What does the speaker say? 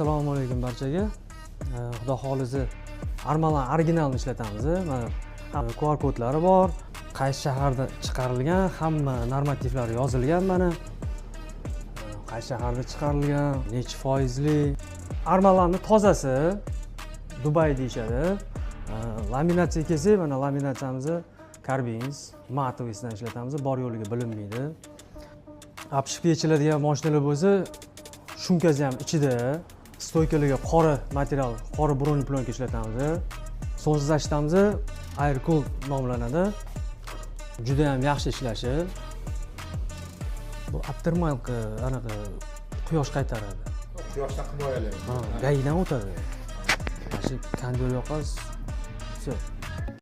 Assalomu alaykum barchaga. Xudo xolisi Armalan originalni ishlatamiz. Mana QR kodlari bor. Qaysi shaharda chiqarilgan, hamma normativlari yozilgan mana. Qaysi shaharda chiqarilgan, necha foizli. Armalanning tozasi Dubay deyishadi. Laminatsiya kelsa, mana laminatsiyamizni Carbins matovisdan ishlatamiz. Bor yo'liga bilinmaydi. Apishib yechiladigan mashinalar bo'lsa, shumkasi ham ichida, stoykalarga qora material, qora bron plyonka ishlatamiz. So'nggi zashtamiz Aircool nomlanadi. Juda ham yaxshi ishlashi. Bu aftermarket anaqa quyosh qaytaradi. Quyoshdan himoyalaydi. Gaydan o'tadi. Mana shu kondil yoqasiz. Все.